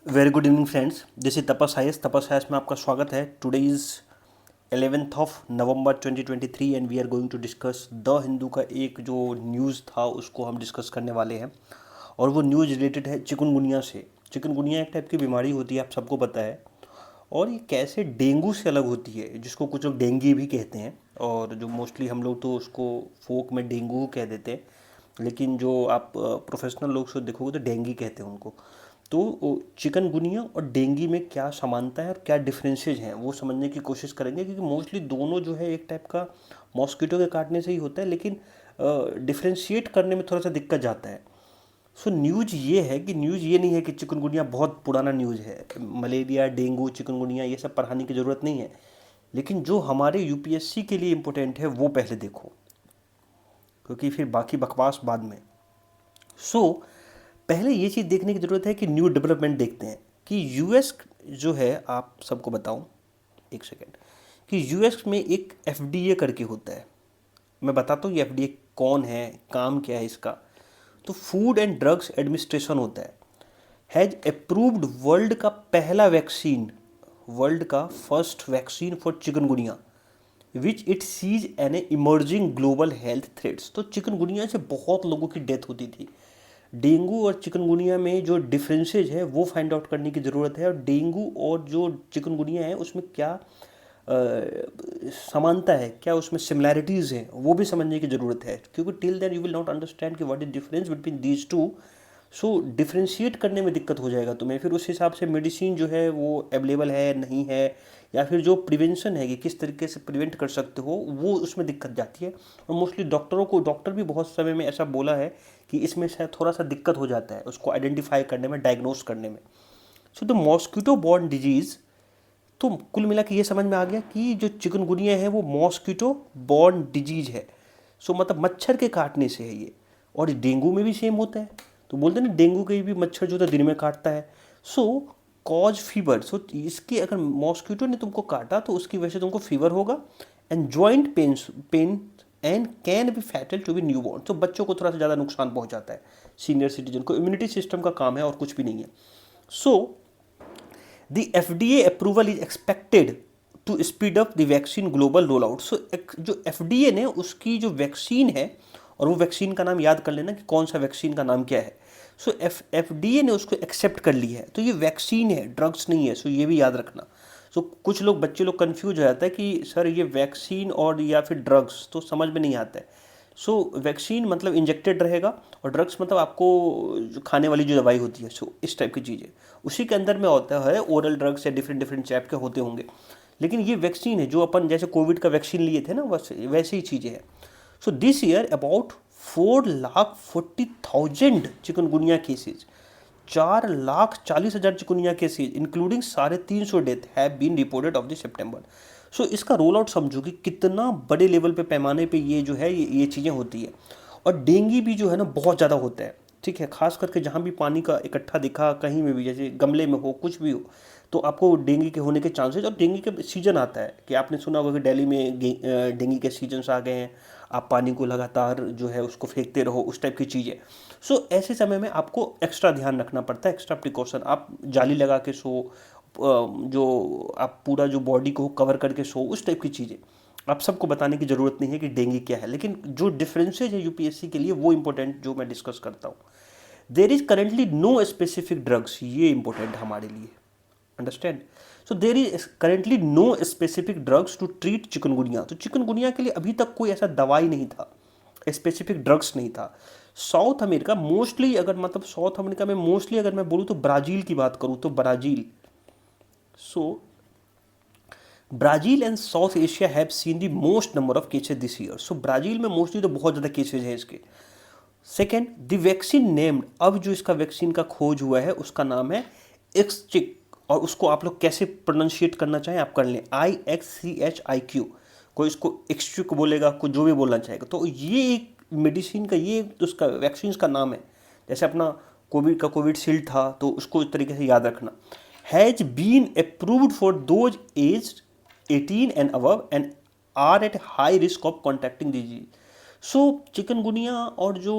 Very good evening friends, this is Tapas IAS में आपका स्वागत है। Today is 11 November 2023 and we are going to discuss the Hindu का एक जो न्यूज़ था उसको हम डिस्कस करने वाले हैं। और वो न्यूज़ रिलेटेड है चिकनगुनिया से। चिकनगुनिया एक टाइप की बीमारी होती है, आप सबको पता है। और ये कैसे डेंगू से अलग होती है, जिसको कुछ लोग डेंगी भी कहते हैं, और जो मोस्टली हम लोग तो उसको फोक में डेंगू कह देते हैं, लेकिन जो आप प्रोफेशनल लोग से देखोगे तो डेंगी कहते हैं उनको। तो चिकनगुनिया और डेंगी में क्या समानता है और क्या डिफरेंसेज हैं वो समझने की कोशिश करेंगे, क्योंकि मोस्टली दोनों जो है एक टाइप का मॉस्किटो के काटने से ही होता है, लेकिन डिफ्रेंशिएट करने में थोड़ा सा दिक्कत जाता है। सो न्यूज ये है कि न्यूज ये नहीं है कि चिकनगुनिया बहुत पुराना न्यूज है, मलेरिया डेंगू चिकनगुनिया ये सब पढ़ाने की ज़रूरत नहीं है। लेकिन जो हमारे यूपीएससी के लिए इम्पोर्टेंट है वो पहले देखो, क्योंकि फिर बाकी बकवास बाद में। सो पहले ये चीज़ देखने की ज़रूरत है कि न्यू डेवलपमेंट देखते हैं कि यूएस जो है, आप सबको बताऊं एक सेकेंड, कि यूएस में एक एफडीए करके होता है। मैं बताता हूँ ये एफडीए कौन है, काम क्या है इसका। तो फूड एंड ड्रग्स एडमिनिस्ट्रेशन होता है, हैज अप्रूव्ड वर्ल्ड का पहला वैक्सीन, वर्ल्ड का first vaccine for chikungunya, which it sees an emerging global health threats. तो चिकनगुनिया से बहुत लोगों की डेथ होती थी। डेंगू और चिकनगुनिया में जो डिफरेंसेज है वो फाइंड आउट करने की ज़रूरत है, और डेंगू और जो चिकनगुनिया है उसमें क्या समानता है, क्या उसमें सिमिलैरिटीज़ हैं, वो भी समझने की ज़रूरत है, क्योंकि till then you will not understand कि what is difference between these two. So differentiate करने में दिक्कत हो जाएगा तुम्हें, फिर उस हिसाब से मेडिसिन जो है वो अवेलेबल है नहीं है, या फिर जो प्रिवेंशन है कि किस तरीके से प्रिवेंट कर सकते हो, वो उसमें दिक्कत जाती है। और मोस्टली डॉक्टरों को, डॉक्टर भी बहुत समय में ऐसा बोला है कि इसमें शायद थोड़ा सा दिक्कत हो जाता है उसको आइडेंटिफाई करने में, डायग्नोस करने में। So the mosquito borne disease, तो कुल मिला के ये समझ में आ गया कि जो चिकनगुनिया है वो मॉस्किटो बॉर्न डिजीज है। सो मतलब मच्छर के काटने से है ये। और डेंगू में भी सेम होता है। तो बोलते हैं ना, डेंगू के भी मच्छर जो होता है दिन में काटता है। सो कॉज फीवर, सो इसके अगर मॉस्किटो ने तुमको काटा तो उसकी वजह से तुमको फीवर होगा, and joint pain and can be fatal to be new born. तो बच्चों को थोड़ा सा ज़्यादा नुकसान पहुंचाता है, सीनियर सिटीजन को। इम्यूनिटी सिस्टम का काम है और कुछ भी नहीं है। सो The FDA approval is expected to speed up the vaccine global rollout. So जो FDA ने उसकी जो वैक्सीन है, और वो वैक्सीन का नाम याद कर लेना कि कौन सा वैक्सीन का नाम क्या है। सो FDA ने उसको एक्सेप्ट कर ली है, तो ये वैक्सीन है, ड्रग्स नहीं है। सो ये भी याद रखना। सो कुछ लोग, बच्चे लोग कंफ्यूज हो जाता है कि सर ये वैक्सीन और या फिर ड्रग्स, तो समझ में नहीं आता है। सो वैक्सीन मतलब इंजेक्टेड रहेगा, और ड्रग्स मतलब आपको जो खाने वाली जो दवाई होती है, सो इस टाइप की चीज़ें उसी के अंदर में होता है। ओरल ड्रग्स या डिफरेंट डिफरेंट टाइप के होते होंगे, लेकिन ये वैक्सीन है जो अपन जैसे कोविड का वैक्सीन लिए थे ना, वैसे वैसे ही चीज़ें हैं। So this year about 4,40,000 chikungunya cases, 4,40,000 chikungunya cases including 350 death have been reported of the September. So इसका रोल आउट समझो कि कितना बड़े लेवल पे, पैमाने पे ये जो है ये चीज़ें होती है। और डेंगी भी जो है ना बहुत ज़्यादा होता है, ठीक है। खास करके जहाँ भी पानी का इकट्ठा दिखा कहीं में भी, जैसे गमले में हो कुछ भी हो, तो आपको डेंगू के होने के चांसेस। और डेंगू का सीजन आता है कि आपने सुना होगा कि दिल्ली में डेंगू के सीजन्स आ गए हैं, आप पानी को लगातार जो है उसको फेंकते रहो, उस टाइप की चीज़ें। सो ऐसे समय में आपको एक्स्ट्रा ध्यान रखना पड़ता है, एक्स्ट्रा प्रिकॉशन। आप जाली लगा के सो, जो आप पूरा जो बॉडी को कवर करके सो, उस टाइप की चीज़ें। आप सबको बताने की ज़रूरत नहीं है कि डेंगू क्या है, लेकिन जो डिफरेंसेज है यूपीएससी के लिए वो इंपॉर्टेंट जो मैं डिस्कस करता हूँ। There is currently no specific drugs, ये इंपॉर्टेंट हमारे लिए, understand. So there is currently no specific drugs to treat chikungunya. तो चिकनगुनिया के लिए अभी तक कोई ऐसा दवाई नहीं था, स्पेसिफिक ड्रग्स नहीं था। साउथ अमेरिका मोस्टली, अगर मतलब साउथ अमेरिका में मोस्टली अगर मैं बोलूँ तो ब्राज़ील की बात करूँ तो Brazil. So Brazil and south Asia have seen the most number of cases this year. So Brazil में मोस्टली तो बहुत ज़्यादा केसेज हैं इसके। सेकेंड, द वैक्सीन नेम्ड, अब जो इसका वैक्सीन का खोज हुआ है उसका नाम है एक्सचिक। और उसको आप लोग कैसे प्रोनाउंशिएट करना चाहें आप कर लें, IXCHIQ। कोई इसको एक्सचिक बोलेगा, कोई जो भी बोलना चाहेगा। तो ये एक मेडिसिन का, ये उसका वैक्सीन का नाम है। जैसे अपना कोविड का कोविडशील्ड था, तो उसको इस तरीके से याद रखना। Has been approved for those age 18 and above and are at high risk of contacting disease. So chikungunya और जो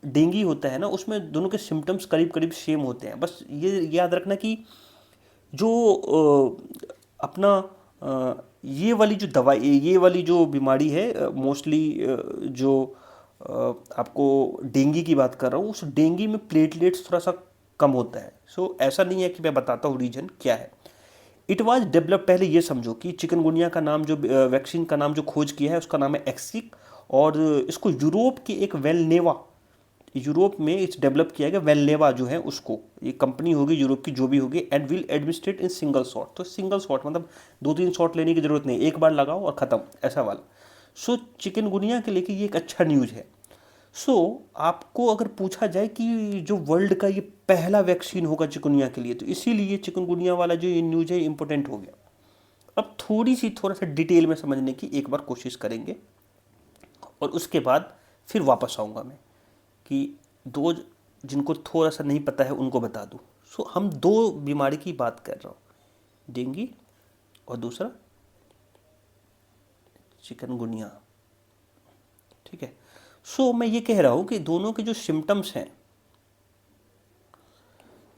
डेंगू होता है ना, उसमें दोनों के सिम्टम्स करीब करीब सेम होते हैं। बस ये याद रखना कि जो अपना ये वाली जो दवाई, ये वाली जो बीमारी है, मोस्टली जो आपको डेंगू की बात कर रहा हूँ, उस डेंगू में प्लेटलेट्स थोड़ा सा कम होता है। सो ऐसा नहीं है कि मैं बताता हूँ रीजन क्या है। इट वाज डेवलप, पहले ये समझो कि चिकनगुनिया का नाम, जो वैक्सीन का नाम जो खोज किया है उसका नाम है एक्सिक, और इसको यूरोप की एक वेलनेवा, यूरोप में इस डेवलप किया गया। वेलनेवा जो है उसको, ये कंपनी होगी यूरोप की जो भी होगी, and will administrate in single shot. तो सिंगल शॉट मतलब 2-3 शॉट लेने की जरूरत नहीं, एक बार लगाओ और ख़त्म, ऐसा वाला। सो चिकनगुनिया के लेके ये एक अच्छा न्यूज़ है। सो आपको अगर पूछा जाए कि जो वर्ल्ड का ये पहला वैक्सीन होगा चिकनगुनिया के लिए, तो इसीलिए चिकनगुनिया वाला जो ये न्यूज़ है इम्पोर्टेंट हो गया। अब थोड़ा सा डिटेल में समझने की एक बार कोशिश करेंगे, और उसके बाद फिर वापस आऊँगा मैं कि दो, जिनको थोड़ा सा नहीं पता है उनको बता दूँ। सो हम दो बीमारी की बात कर रहा हूँ, डेंगू और दूसरा चिकनगुनिया, ठीक है। सो मैं ये कह रहा हूँ कि दोनों के जो सिम्टम्स हैं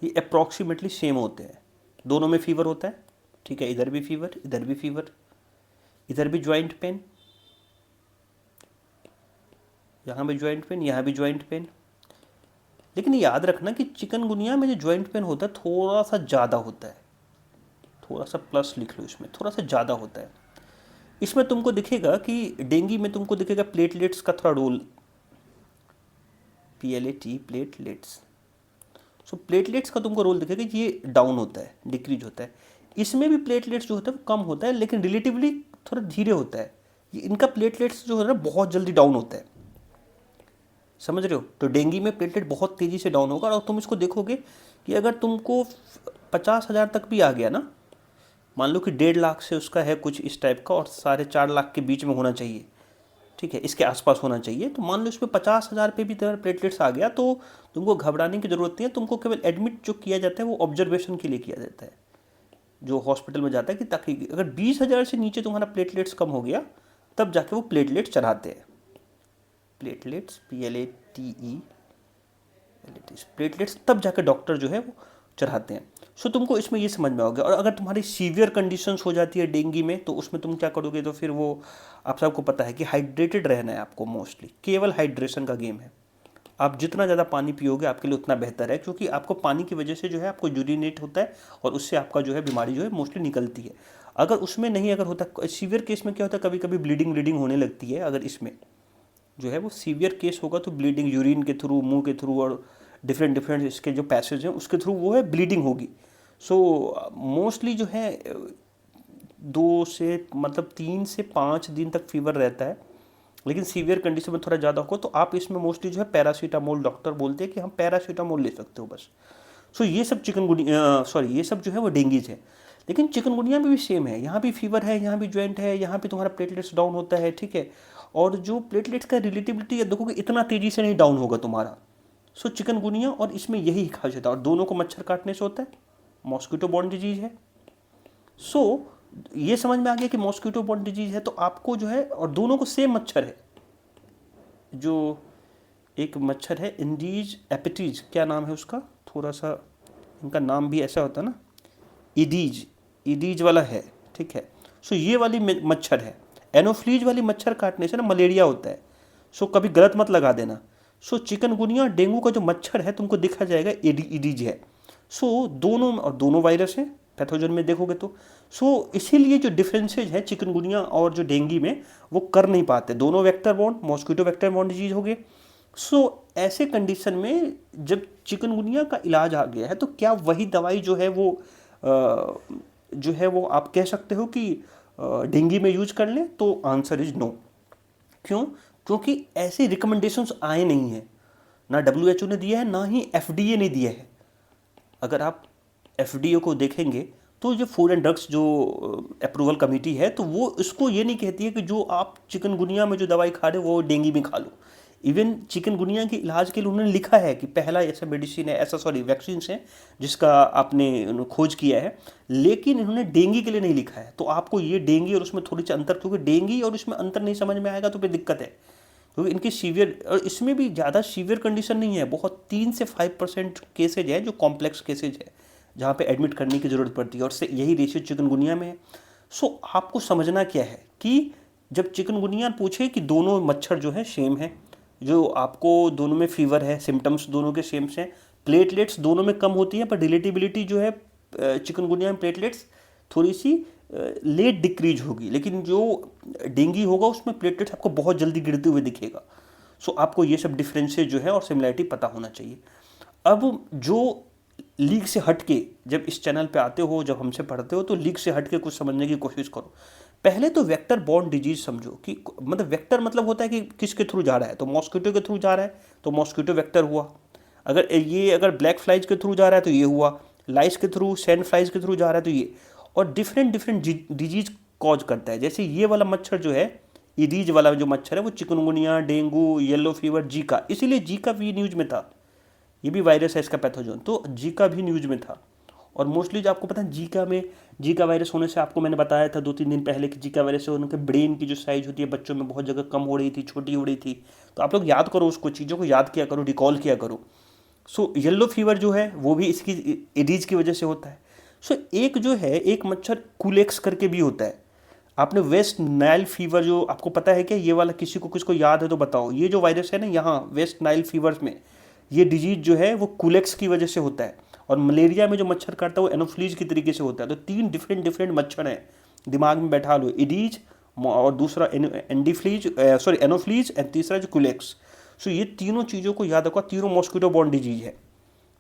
ये अप्रॉक्सीमेटली सेम होते हैं। दोनों में फीवर होता है, ठीक है, इधर भी फीवर, इधर भी फीवर, इधर भी जॉइंट पेन, यहाँ भी जॉइंट पेन, यहाँ भी जॉइंट पेन। लेकिन याद रखना कि चिकनगुनिया में जो जॉइंट पेन होता है थोड़ा सा ज़्यादा होता है, थोड़ा सा प्लस लिख लो, इसमें थोड़ा सा ज़्यादा होता है। इसमें तुमको दिखेगा कि डेंगू में तुमको दिखेगा प्लेटलेट्स का थोड़ा रोल, PLAT, प्लेटलेट्स। सो प्लेटलेट्स का तुमको रोल दिखेगा कि ये डाउन होता है, डिक्रीज होता है। इसमें भी प्लेटलेट्स जो होता है वो कम होता है, लेकिन रिलेटिवली थोड़ा धीरे होता है। ये इनका प्लेटलेट्स जो है ना बहुत जल्दी डाउन होता है, समझ रहे हो। तो डेंगू में प्लेटलेट बहुत तेज़ी से डाउन होगा, और तुम इसको देखोगे कि अगर तुमको 50,000 तक भी आ गया ना, मान लो कि 1.5 लाख से उसका है कुछ इस टाइप का, और 4.5 लाख के बीच में होना चाहिए, ठीक है, इसके आसपास होना चाहिए। तो मान लो इसमें 50,000 पे भी तेरा प्लेटलेट्स आ गया, तो तुमको घबराने की ज़रूरत नहीं है। तुमको केवल एडमिट जो किया जाता है वो ऑब्जर्वेशन के लिए किया जाता है, जो हॉस्पिटल में जाता है, कि ताकि अगर 20,000 से नीचे तुम्हारा प्लेटलेट्स कम हो गया तब जाके वो प्लेटलेट्स चढ़ाते हैं। प्लेटलेट्स, PLATE, प्लेटलेट्स, तब जाके डॉक्टर जो है वो चढ़ाते हैं। सो तुमको इसमें ये समझ में आ गया। और अगर तुम्हारी सीवियर कंडीशंस हो जाती है डेंगू में, तो उसमें तुम क्या करोगे, तो फिर वो आप सबको पता है कि हाइड्रेटेड रहना है आपको, मोस्टली केवल हाइड्रेशन का गेम है। आप जितना ज़्यादा पानी पियोगे आपके लिए उतना बेहतर है, क्योंकि आपको पानी की वजह से जो है आपको यूरिनेट होता है, और उससे आपका जो है बीमारी जो है मोस्टली निकलती है। अगर उसमें नहीं अगर होता, सीवियर केस में क्या होता है, कभी कभी ब्लीडिंग होने लगती है। अगर इसमें जो है वो सीवियर केस होगा तो ब्लीडिंग यूरिन के थ्रू, मुंह के थ्रू, और डिफरेंट इसके जो पैसेज हैं उसके थ्रू वो है ब्लीडिंग होगी। सो मोस्टली जो है 3 से 5 दिन तक फीवर रहता है। लेकिन सीवियर कंडीशन में थोड़ा ज़्यादा हो तो आप इसमें मोस्टली जो है पैरासीटामोल, डॉक्टर बोलते हैं कि हम पैरासीटामोल ले सकते हो बस। सो ये सब ये सब जो है वो डेंगीज है। लेकिन चिकनगुनिया में भी सेम है, यहाँ भी फीवर है, यहाँ भी जॉइंट है, यहाँ भी तुम्हारा प्लेटलेट्स डाउन होता है, ठीक है। और जो प्लेटलेट्स का रिलेटिविटी देखोगे इतना तेज़ी से नहीं डाउन होगा तुम्हारा। सो चिकनगुनिया और इसमें यही खासियत है, और दोनों को मच्छर काटने से होता है, मॉस्किटो बॉर्न डिजीज है। सो ये समझ में आ गया कि मॉस्किटो बॉर्न डिजीज है, तो आपको जो है, और दोनों को सेम मच्छर है। जो एक मच्छर है इंडीज एपिटीज, क्या नाम है उसका, थोड़ा सा इनका नाम भी ऐसा होता है ना, ईडीज वाला है, ठीक है। सो ये वाली मच्छर है। एनोफ्लीज वाली मच्छर काटने से ना मलेरिया होता है, सो कभी गलत मत लगा देना। सो चिकनगुनिया डेंगू का जो मच्छर है तुमको दिखा जाएगा ईडीज है। सो दोनों, और दोनों वायरस है पैथोजन में देखोगे तो। सो इसीलिए जो डिफरेंसेज है चिकनगुनिया और जो डेंगू में, वो कर नहीं पाते। दोनों vector borne, mosquito vector borne disease हो गए। सो ऐसे कंडीशन में जब चिकनगुनिया का इलाज आ गया है, तो क्या वही दवाई जो है वो जो है वो आप कह सकते हो कि डेंगू में यूज कर लें? तो आंसर इज नो। क्यों? क्योंकि ऐसे रिकमेंडेशंस आए नहीं हैं, ना WHO ने दिया है, ना ही FDA ने दिया है। अगर आप FDA को देखेंगे तो जो फूड एंड ड्रग्स जो अप्रूवल कमेटी है, तो वो इसको ये नहीं कहती है कि जो आप चिकनगुनिया में जो दवाई खा रहे हो वो डेंगू में खा लो। इवन चिकनगुनिया के इलाज के लिए उन्होंने लिखा है कि पहला ऐसा मेडिसिन है, वैक्सीन है जिसका आपने खोज किया है, लेकिन इन्होंने डेंगू के लिए नहीं लिखा है। तो आपको ये डेंगू और उसमें थोड़ी सी अंतर, क्योंकि डेंगू और उसमें अंतर नहीं समझ में आएगा तो फिर दिक्कत है। क्योंकि इनकी सीवियर, और इसमें भी ज़्यादा सीवियर कंडीशन नहीं है, बहुत 3 से 5% केसेज है जो कॉम्प्लेक्स केसेज है जहाँ पे एडमिट करने की ज़रूरत पड़ती है, और से यही रेशियो चिकनगुनिया में है। सो आपको समझना क्या है कि जब चिकनगुनिया पूछे कि दोनों मच्छर जो है सेम है, जो आपको दोनों में फीवर है, सिम्टम्स दोनों के सेम से, प्लेटलेट्स दोनों में कम होती है, पर रिलेटिबिलिटी जो है चिकनगुनिया में प्लेटलेट्स थोड़ी सी लेट डिक्रीज होगी, लेकिन जो डेंगू होगा उसमें प्लेटलेट्स आपको बहुत जल्दी गिरते हुए दिखेगा। सो आपको ये सब डिफरेंसेस जो है और सिमिलैरिटी पता होना चाहिए। अब जो लीग से हट के जब इस चैनल पे आते हो, जब हमसे पढ़ते हो, तो लीग से हट के कुछ समझने की कोशिश करो। पहले तो वेक्टर बॉर्न डिजीज समझो कि मतलब वेक्टर मतलब होता है कि किसके थ्रू जा रहा है, तो मॉस्किटो के थ्रू जा रहा है तो मॉस्किटो वेक्टर हुआ। अगर ब्लैक फ्लाइज के थ्रू जा रहा है तो ये हुआ, लाइस के थ्रू, सैंड फ्लाइज के थ्रू जा रहा है तो ये, और डिफरेंट डिफरेंट डिजीज कॉज करता है। जैसे ये वाला मच्छर जो है, ईडीज वाला जो मच्छर है, वो chikungunya, dengue, yellow fever, Zika, इसीलिए जीका भी न्यूज में था, ये भी वायरस है इसका पैथोजन, तो जीका भी न्यूज में था। और मोस्टली जो आपको पता है जीका वायरस होने से, आपको मैंने बताया था 2-3 दिन पहले कि जीका वायरस से उनके ब्रेन की जो साइज होती है बच्चों में बहुत जगह कम हो रही थी, छोटी हो रही थी। तो आप लोग याद करो, उसको चीज़ों को याद किया करो, रिकॉल किया करो। सो येलो फीवर जो है वो भी इसकी एडीज की वजह से होता है। सो एक जो है एक मच्छर कुलेक्स करके भी होता है। आपने वेस्ट नाइल फीवर, जो आपको पता है क्या, ये वाला किसको याद है तो बताओ। ये जो वायरस है ना यहाँ वेस्ट नाइल फीवर में, ये डिजीज जो है वो कुलेक्स की वजह से होता है। और मलेरिया में जो मच्छर काटता है वो एनोफ्लीज की तरीके से होता है। तो 3 डिफरेंट मच्छर हैं, दिमाग में बैठा लो, एडीज और दूसरा एनोफ्लीज एंड तीसरा जो कुलेक्स। सो ये तीनों चीज़ों को याद रखो, तीनों मॉस्किटो बॉर्न डिजीज है।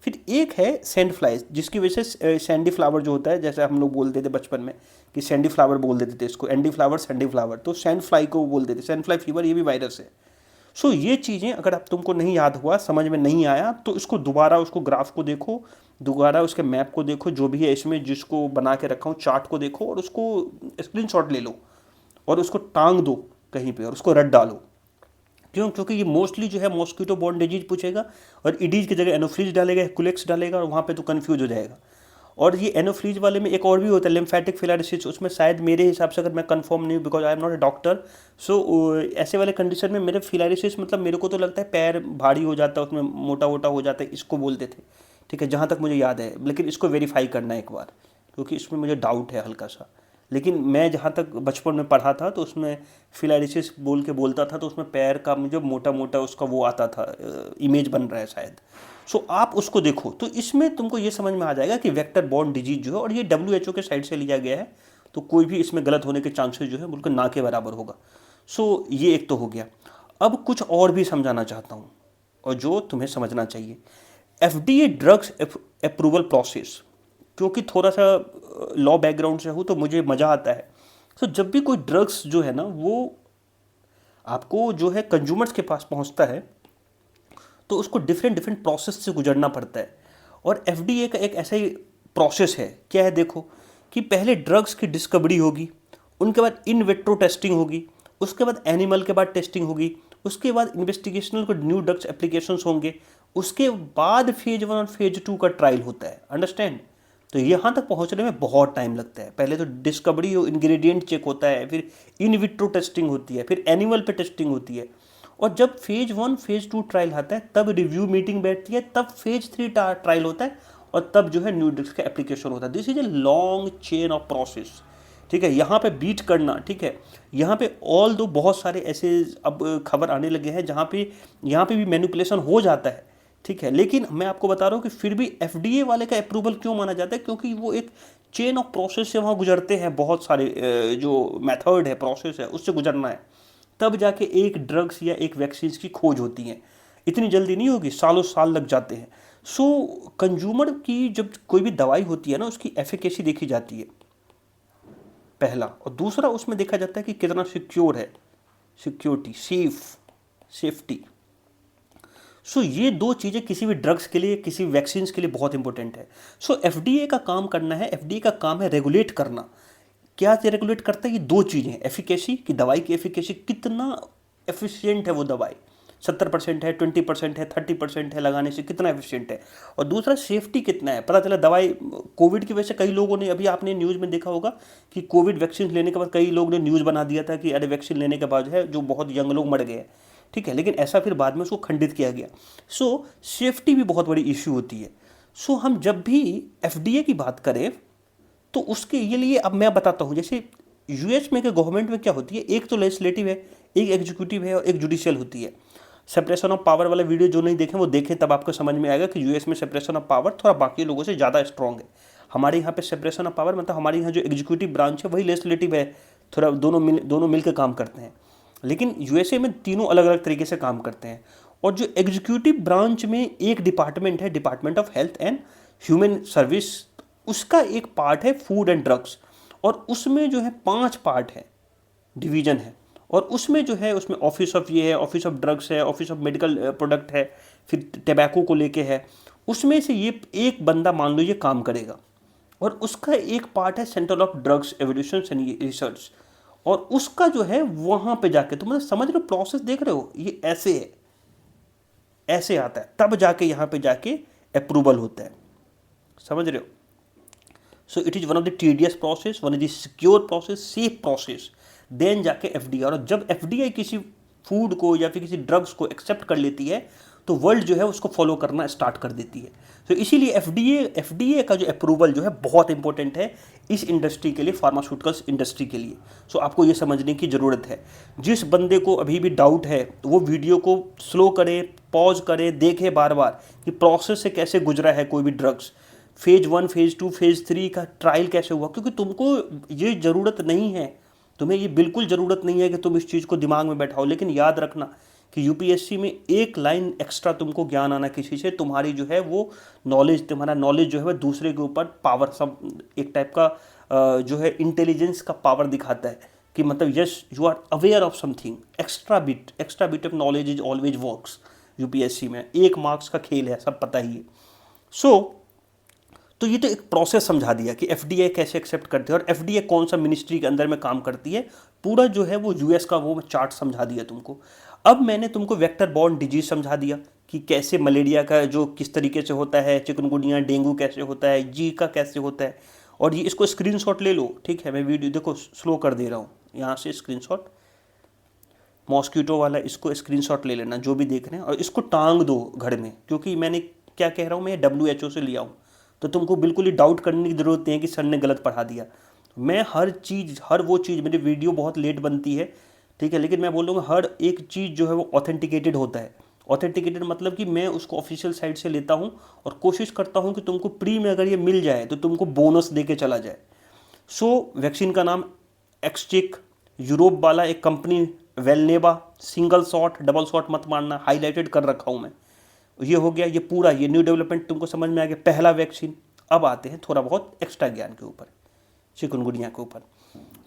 फिर एक है सैंड फ्लाइज, जिसकी वजह से सैंडी फ्लावर जो होता है, जैसे हम लोग बोलते थे बचपन में कि सैंडी फ्लावर बोल देते थे इसको, एंडी फ्लावर सैंडी फ्लावर, तो सैंड फ्लाई को बोलते थे सैंड फ्लाई फीवर, ये भी वायरस है। सो ये चीज़ें अगर आप तुमको नहीं याद हुआ, समझ में नहीं आया, तो इसको दोबारा उसको ग्राफ को देखो, दोबारा उसके मैप को देखो, जो भी है इसमें जिसको बना के रखा हूँ चार्ट को देखो, और उसको स्क्रीनशॉट ले लो और उसको टांग दो कहीं पे और उसको रट डालो। क्यों? क्योंकि ये मोस्टली जो है मॉस्किटो बॉर्न डिजीज पूछेगा, और इडीज की जगह एनोफ्लीज डालेगा, कुलेक्स डालेगा, और वहाँ पे तो कन्फ्यूज हो जाएगा। और ये एनोफ्लीज वाले में एक और भी होता है लिम्फेटिक फिलारिसिस, उसमें शायद मेरे हिसाब से, अगर मैं कंफर्म नहीं हूँ because I am not a doctor, so ऐसे वाले कंडीशन में मेरे फिलारिसिस मतलब मेरे को तो लगता है पैर भारी हो जाता है, उसमें मोटा वोटा हो जाता है, इसको बोलते थे। ठीक है, जहाँ तक मुझे याद है, लेकिन इसको वेरीफाई करना है एक बार, क्योंकि इसमें मुझे डाउट है हल्का सा। लेकिन मैं जहाँ तक बचपन में पढ़ा था तो उसमें फिलारिसिस बोल के बोलता था, तो उसमें पैर का मुझे मोटा मोटा उसका वो आता था, इमेज बन रहा है शायद। सो आप उसको देखो, तो इसमें तुमको ये समझ में आ जाएगा कि वेक्टर बॉर्न डिजीज जो है, और ये WHO के साइड से लिया गया है, तो कोई भी इसमें गलत होने के चांसेस जो है बिल्कुल ना के बराबर होगा। सो ये एक तो हो गया। अब कुछ और भी समझाना चाहता हूँ, और जो तुम्हें समझना चाहिए, FDA ड्रग्स अप्रूवल प्रोसेस, क्योंकि थोड़ा सा लॉ बैकग्राउंड से हूँ तो मुझे मज़ा आता है। तो जब भी कोई ड्रग्स जो है ना वो आपको जो है कंज्यूमर्स के पास पहुँचता है, तो उसको डिफरेंट प्रोसेस से गुजरना पड़ता है। और FDA का एक ऐसा ही प्रोसेस है, क्या है देखो, कि पहले ड्रग्स की डिस्कवरी होगी, उनके बाद इन विट्रो टेस्टिंग होगी, उसके बाद एनिमल के बाद टेस्टिंग होगी, उसके बाद इन्वेस्टिगेशनल को न्यू ड्रग्स एप्लीकेशंस होंगे, उसके बाद फेज 1 और फेज 2 का ट्रायल होता है। अंडरस्टैंड? तो यहाँ तक पहुँचने में बहुत टाइम लगता है। पहले तो डिस्कवरी इंग्रेडिएंट चेक होता है, फिर इन विट्रो टेस्टिंग होती है, फिर एनिमल पे टेस्टिंग होती है, और जब फेज 1 फेज 2 ट्रायल आता है तब रिव्यू मीटिंग बैठती है, तब फेज 3 ट्रायल होता है, और तब जो है न्यू ड्रग्स का एप्लीकेशन होता है। This is a long chain of process. ठीक है, यहाँ पे बीट करना, ठीक है, यहाँ पे ऑल दो बहुत सारे ऐसे अब खबर आने लगे हैं जहाँ पे यहाँ पे भी मैनिपुलेशन हो जाता है। ठीक है, लेकिन मैं आपको बता रहा हूँ कि फिर भी FDA वाले का अप्रूवल क्यों माना जाता है, क्योंकि वो एक चेन ऑफ प्रोसेस से वहाँ गुजरते हैं, बहुत सारे जो मेथड है, प्रोसेस है, उससे गुजरना है, तब जाके एक ड्रग्स या एक वैक्सीन की खोज होती है। इतनी जल्दी नहीं होगी, सालों साल लग जाते हैं। सो कंज्यूमर की जब कोई भी दवाई होती है ना, उसकी एफिकेसी देखी जाती है पहला, और दूसरा उसमें देखा जाता है कि कितना सिक्योर है, सिक्योरिटी, सेफ्टी। सो ये दो चीज़ें किसी भी ड्रग्स के लिए, किसी वैक्सीन के लिए बहुत इंपॉर्टेंट है। सो FDA का काम करना है, FDA का काम है रेगुलेट करना। क्या रेगुलेट करता है? ये दो चीज़ें, एफिकेसी की, दवाई की एफिकेसी, कितना एफिशिएंट है वो दवाई, 70% है, 20% है, 30% है लगाने से, कितना एफिशिएंट है, और दूसरा सेफ्टी कितना है। पता चला दवाई कोविड की वजह से कई लोगों ने, अभी आपने न्यूज़ में देखा होगा कि कोविड वैक्सीन लेने के बाद कई लोगों ने न्यूज़ बना दिया था कि अरे वैक्सीन लेने के बाद जो है जो बहुत यंग लोग मर गए। ठीक है, लेकिन ऐसा फिर बाद में उसको खंडित किया गया। सो सेफ्टी भी बहुत बड़ी इश्यू होती है। सो हम जब भी एफडीए की बात करें तो उसके ये लिए अब मैं बताता हूँ, जैसे यूएस में के गवर्नमेंट में क्या होती है, एक तो लेजिस्लेटिव है, एक एग्जीक्यूटिव है और एक जुडिशियल होती है। सेपरेशन ऑफ पावर वाला वीडियो जो नहीं देखें वो देखें, तब आपको समझ में आएगा कि यूएस में सेपरेशन ऑफ पावर थोड़ा बाकी लोगों से ज़्यादा स्ट्रॉन्ग है। हमारे यहाँ पे सेपरेशन ऑफ पावर मतलब हमारे यहाँ जो एग्जीक्यूटिव ब्रांच है वही लेजिस्लेटिव है, थोड़ा दोनों मिल के काम करते हैं। लेकिन यूएसए में तीनों अलग अलग तरीके से काम करते हैं। और जो एग्जीक्यूटिव ब्रांच में एक डिपार्टमेंट है, department of health and human service, उसका एक पार्ट है फूड एंड ड्रग्स, और उसमें जो है 5 पार्ट है, डिवीजन है। और उसमें जो है उसमें ऑफिस ऑफ ये है, ऑफिस ऑफ ड्रग्स है, ऑफिस ऑफ मेडिकल प्रोडक्ट है, फिर टबैको को लेके है। उसमें से ये एक बंदा मान लो ये काम करेगा। और उसका एक पार्ट है centre of drugs evolution and research, और उसका जो है वहाँ पे जाके, तो मतलब समझ रहे हो प्रोसेस, देख रहे हो ये ऐसे है, ऐसे आता है, तब जाके यहाँ पे जाके अप्रूवल होता है, समझ रहे हो। So it is one of the tedious process, one of the secure process, safe process, then जाके एफडीआई। और जब एफडीआई किसी फूड को या फिर किसी ड्रग्स को एक्सेप्ट कर लेती है तो वर्ल्ड जो है उसको फॉलो करना स्टार्ट कर देती है। तो इसीलिए एफडीए का जो अप्रूवल जो है बहुत इंपॉर्टेंट है इस इंडस्ट्री के लिए, फार्मास्यूटिकल्स इंडस्ट्री के लिए। सो आपको ये समझने की ज़रूरत है। जिस बंदे को अभी भी डाउट है वो वीडियो को स्लो करे, पॉज करे, देखे बार बार कि प्रोसेस से कैसे गुजरा है कोई भी ड्रग्स, फेज 1, फेज 2, फेज 3 का ट्रायल कैसे हुआ। क्योंकि तुमको ये ज़रूरत नहीं है, तुम्हें ये बिल्कुल ज़रूरत नहीं है कि तुम इस चीज़ को दिमाग में बैठाओ। लेकिन याद रखना कि यूपीएससी में एक लाइन एक्स्ट्रा तुमको ज्ञान आना किसी से, तुम्हारी जो है वो नॉलेज, तुम्हारा नॉलेज जो है वह दूसरे के ऊपर पावर, सब एक टाइप का जो है इंटेलिजेंस का पावर दिखाता है कि मतलब yes you are aware of something. Extra bit of knowledge is always works. UPSC में 1 मार्क्स का खेल है, सब पता ही है। तो ये तो एक प्रोसेस समझा दिया कि एफडीए कैसे एक्सेप्ट करती है और एफडीए कौन सा मिनिस्ट्री के अंदर में काम करती है, पूरा जो है वो यूएस का वो चार्ट समझा दिया तुमको। अब मैंने तुमको वेक्टर बॉर्न डिजीज समझा दिया कि कैसे मलेरिया का जो किस तरीके से होता है, चिकनगुनिया डेंगू कैसे होता है, जीका कैसे होता है। और ये इसको स्क्रीनशॉट ले लो, ठीक है, मैं वीडियो देखो स्लो कर दे रहा हूँ, यहाँ से स्क्रीनशॉट, मॉस्किटो वाला इसको स्क्रीनशॉट ले लेना जो भी देख रहे हैं, और इसको टांग दो घर में, क्योंकि मैंने क्या कह रहा हूँ, मैं WHO से लिया हूँ, तो तुमको बिल्कुल ही डाउट करने की ज़रूरत नहीं है कि सर ने गलत पढ़ा दिया। मैं हर वो चीज़, मेरी वीडियो बहुत लेट बनती है, ठीक है, लेकिन मैं बोलूँगा हर एक चीज़ जो है वो ऑथेंटिकेटेड होता है। ऑथेंटिकेटेड मतलब कि मैं उसको ऑफिशियल साइट से लेता हूँ और कोशिश करता हूँ कि तुमको प्री में अगर ये मिल जाए तो तुमको बोनस दे के चला जाए। वैक्सीन का नाम एक्सचेक, यूरोप वाला एक company Valneva, single shot, double shot मत मारना, हाईलाइटेड कर रखा हूँ मैं। ये हो गया, ये पूरा ये न्यू डेवलपमेंट तुमको समझ में आ गया, पहला वैक्सीन। अब आते हैं थोड़ा बहुत एक्स्ट्रा ज्ञान के ऊपर, चिकनगुनिया के ऊपर।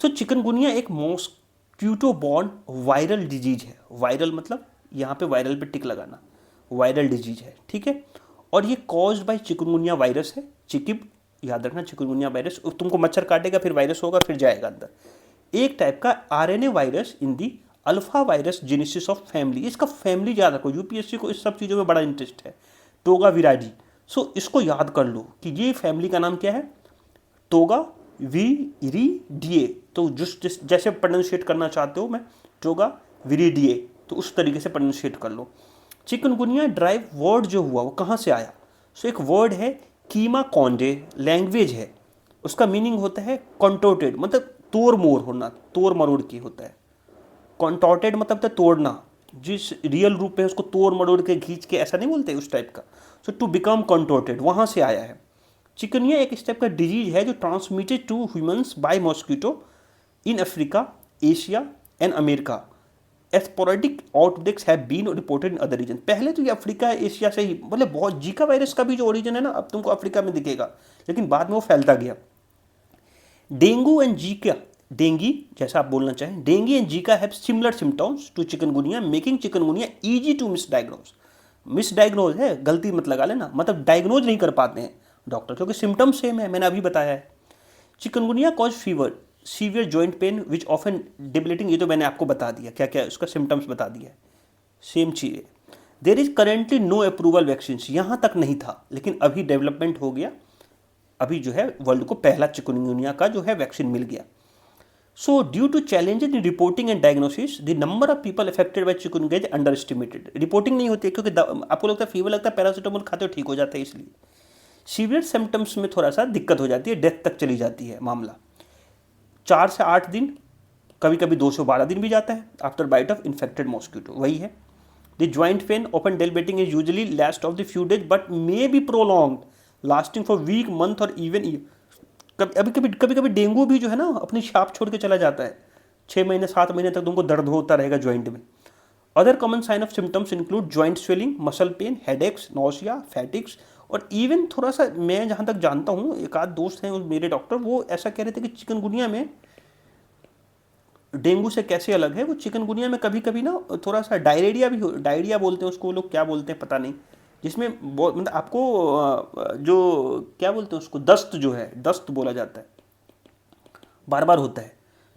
तो चिकनगुनिया एक मॉस्क्यूटो बॉर्न वायरल डिजीज है। वायरल मतलब यहाँ पे वायरल पे टिक लगाना, वायरल डिजीज है, ठीक है। और ये कॉज्ड बाय चिकनगुनिया वायरस है, चिकिब, याद रखना चिकनगुनिया वायरस। तुमको मच्छर काटेगा, फिर वायरस होगा, फिर जाएगा अंदर। एक टाइप का RNA virus in the alpha virus genesis of family. इसका फैमिली याद रखो, यूपीएससी को इस सब चीज़ों में बड़ा इंटरेस्ट है। टोगा विराजी, इसको याद कर लो कि ये फैमिली का नाम क्या है, टोगा विरिडिए। तो जैसे प्रोनाउंशिएट करना चाहते हो, मैं टोगा विरिडिए, तो उस तरीके से प्रोनाउंशिएट कर लो। चिकनगुनिया ड्राइव वर्ड जो हुआ वो कहाँ से आया? एक वर्ड है कीमा कॉन्डे, लैंग्वेज है, उसका मीनिंग होता है कॉन्टोर्टेड, मतलब तोड़ मोड़ होना, तोड़ मरोड़ की होता है। कॉन्टोर्टेड मतलब तो तोड़ना, जिस रियल रूप में उसको तोड़ मरोड़ के खींच के, ऐसा नहीं बोलते उस टाइप का। टू बिकम कॉन्टोर्टेड, वहाँ से आया है। चिकनिया एक टाइप का डिजीज है जो transmitted to humans by mosquito in Africa, Asia and America. Sporadic outbreaks have been reported in other region. पहले तो ये अफ्रीका, एशिया से ही, मतलब बहुत, जीका वायरस का भी जो ओरिजिन है ना, अब तुमको अफ्रीका में दिखेगा, लेकिन बाद में वो फैलता गया। डेंगू एंड जीका, डेंगी जैसा आप बोलना चाहें, dengue and Zika have similar symptoms to chikungunya, making chikungunya easy to misdiagnose. Misdiagnose है, गलती मत लगा लेना, मतलब डायग्नोज नहीं कर पाते हैं डॉक्टर, क्योंकि सिम्टम सेम है, मैंने अभी बताया है। Chikungunya cause fever, severe joint pain which often debilitating, ये तो मैंने आपको बता दिया क्या क्या उसका सिम्टम्स बता दिया है, सेम चीज़ है। There is currently no approval vaccine, यहाँ तक नहीं था, लेकिन अभी डेवलपमेंट हो गया, अभी जो है वर्ल्ड को पहला चिकनगुनिया का जो है वैक्सीन मिल गया। So due to challenges in reporting and diagnosis the number of people affected by chikungunya is underestimated. Reporting नहीं होती है क्योंकि आपको लगता है फीवर लगता है, पैरासीटामोल खाते हो ठीक हो जाता है, इसलिए सीवियर सिम्टम्स में थोड़ा सा दिक्कत हो जाती है, डेथ तक चली जाती है मामला। 4 से 8 दिन, कभी कभी 2 से 12 दिन भी जाता है after bite of infected mosquito. वही है, the joint pain often debilitating is usually last of the few days but may be prolong lasting for week, month और इवन ईयर। कभी कभी डेंगू भी जो है ना अपनी छाप छोड़ के चला जाता है, 6 महीने 7 महीने तक तुमको दर्द होता रहेगा ज्वाइंट में। Other common sign of symptoms include joint swelling, muscle pain, headaches, nausea, fatigues, और इवन थोड़ा सा, मैं जहाँ तक जानता हूँ, एक आध दोस्त हैं मेरे डॉक्टर, वो ऐसा कह रहे थे कि चिकनगुनिया में डेंगू से कैसे अलग है, वो चिकनगुनिया में कभी कभी ना थोड़ा सा डायरिया भी, डायरिया बोलते हैं उसको, लोग क्या बोलते हैं पता नहीं, जिसमें मतलब आपको जो क्या बोलते हैं उसको, दस्त जो है, दस्त बोला जाता है, बार बार होता है।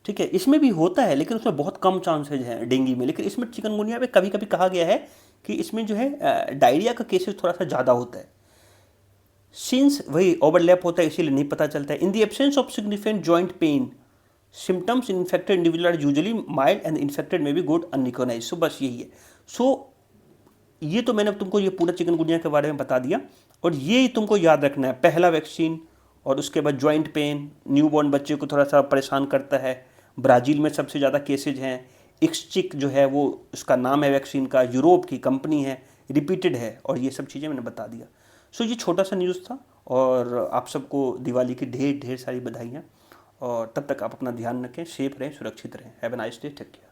ठीक है, इसमें भी होता है लेकिन उसमें बहुत कम चांसेज हैं डेंगू में, लेकिन इसमें चिकनगुनिया में कभी कभी कहा गया है कि इसमें जो है डायरिया का केसेस थोड़ा सा ज़्यादा होता है। सिंस वही ओवरलैप होता है इसीलिए नहीं पता चलता है। In the absence of significant joint pain symptoms in infected individual are usually mild and infected may be good unrecognize. So बस यही है। सो ये तो मैंने तुमको ये पूरा चिकनगुनिया के बारे में बता दिया, और ये तुमको याद रखना है, पहला वैक्सीन, और उसके बाद जॉइंट पेन न्यूबॉर्न बच्चे को थोड़ा सा परेशान करता है, ब्राज़ील में सबसे ज़्यादा केसेज हैं, इक्सचिक जो है वो उसका नाम है वैक्सीन का, यूरोप की कंपनी है, रिपीटेड है, और ये सब चीज़ें मैंने बता दिया। सो ये छोटा सा न्यूज़ था, और आप सबको दिवाली की ढेर ढेर सारी बधाइयाँ, और तब तक आप अपना ध्यान रखें, सेफ रहें, सुरक्षित रहें। Have a nice day, take care.